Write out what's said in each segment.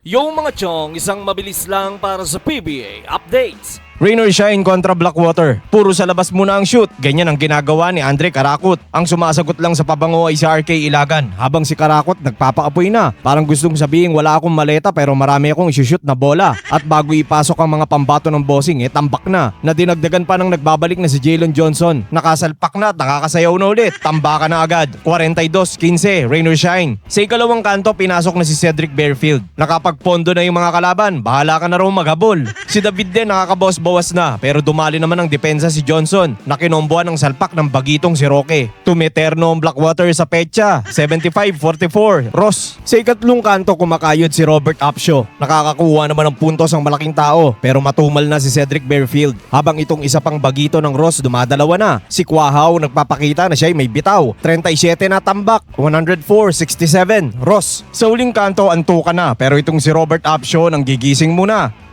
Yung mga chong, isang mabilis lang para sa PBA updates. Rain or shine kontra Blackwater. Puro sa labas muna ang shoot. Ganyan ang ginagawa ni Andre Karakot. Ang sumasagot lang sa pabango ay si RK Ilagan. Habang si Karakot nagpapaapoy na. Parang gustong sabihin wala akong maleta pero marami akong isushoot na bola. At bago ipasok ang mga pambato ng bossing tambak na. Na dinagdagan pa ng nagbabalik na si Jalen Johnson. Nakasalpak na at nakakasayaw na ulit. Tambakan na agad. 42-15, rain or shine. Sa ikalawang kanto pinasok na si Cedric Bearfield. Nakapagpondo na yung mga kalaban. Bahala ka na raw maghabol. Si David din nakakabawas na pero dumali naman ang depensa si Johnson na kinombohan ng salpak ng bagitong si Roque. Tumeterno ang Blackwater sa petsa, 75-44. Ross. Sa ikatlong kanto kumakayod si Robert Apsio. Nakakakuha naman ng puntos ang malaking tao pero matumal na si Cedric Bearfield. Habang itong isa pang bagito ng Ross dumadalawa na. Si Quahao nagpapakita na siya ay may bitaw. 37 na tambak, 104-67. Ross. Sa uling kanto antuka na pero itong si Robert Apsio nang gigising muna.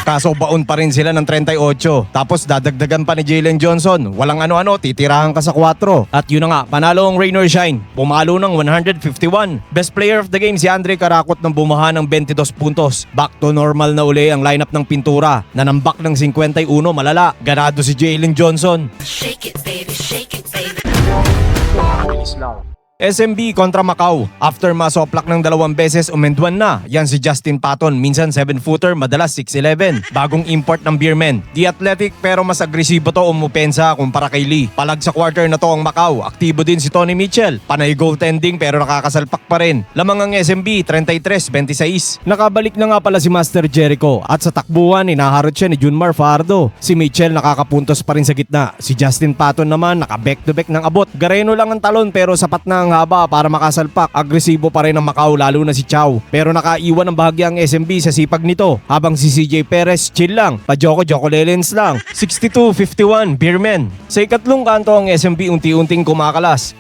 Kaso baon pa rin sila ng 38. Tapos dadagdagan pa ni Jalen Johnson. Walang ano-ano, titirahan ka sa 4. At yun na nga, panalo ang rain or shine. Pumalo ng 151. Best player of the game si Andre Karakot nang bumaha ng 22 puntos. Back to normal na uli ang lineup ng Pintura. Nanambak ng 51, malala. Ganado si Jalen Johnson. Shake it, baby, shake it, baby. SMB kontra Macau. After masoplak ng 2 beses, umendwan na. Yan si Justin Patton, minsan 7-footer, madalas 6'11". Bagong import ng Beermen. Di athletic pero mas agresibo to umupensa kumpara kay Lee. Palag sa quarter na to ang Macau. Aktibo din si Tony Mitchell. Panay goaltending pero nakakasalpak pa rin. Lamang ang SMB, 33-26. Nakabalik na nga pala si Master Jericho at sa takbuhan inaharot siya ni Junmar Fardo. Si Mitchell nakakapuntos pa rin sa gitna. Si Justin Patton naman naka back to back ng abot. Gareno lang ang talon pero sapat na ang haba para makasalpak. Agresibo pa rin ang Macau lalo na si Chow. Pero nakaiwan ng bahagya ang SMB sa sipag nito. Habang si CJ Perez chill lang. Joko Lelens lang. 62-51 Beermen. Sa ikatlong kanto ang SMB unti-unting kumakalas.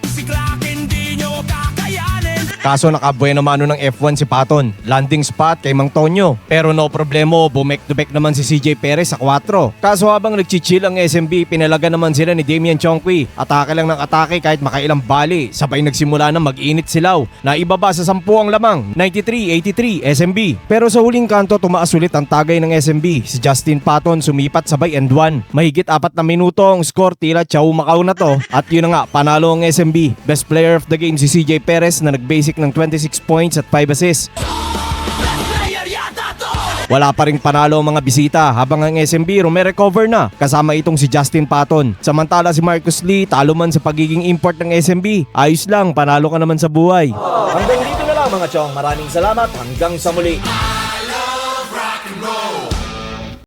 Kaso nakabuena mano ng F1 si Patton. Landing spot kay Mang Tonyo. Pero no problemo, bumek to back naman si CJ Perez sa 4. Kaso habang nagchichill ang SMB, pinalaga naman sila ni Damian Chongqui. Atake lang ng atake kahit makailang bali. Sabay nagsimula na mag-init silaw. Naibaba sa 10 ang lamang, 93-83 SMB. Pero sa huling kanto tumaas ulit ang tagay ng SMB. Si Justin Patton sumipat sabay and 1. Mahigit 4 na minuto ang score, tila Chow Macau na to. At yun na nga, panalo ang SMB. Best player of the game si CJ Perez na nagbasic ng 26 points at 5 assists. Wala pa ring panalo ang mga bisita habang ang SMB rumerecover na kasama itong si Justin Patton. Samantala si Marcus Lee talo man sa pagiging import ng SMB. Ayos lang, panalo ka naman sa buhay. Hanggang dito na lang mga chong. Maraming salamat. Hanggang sa muli.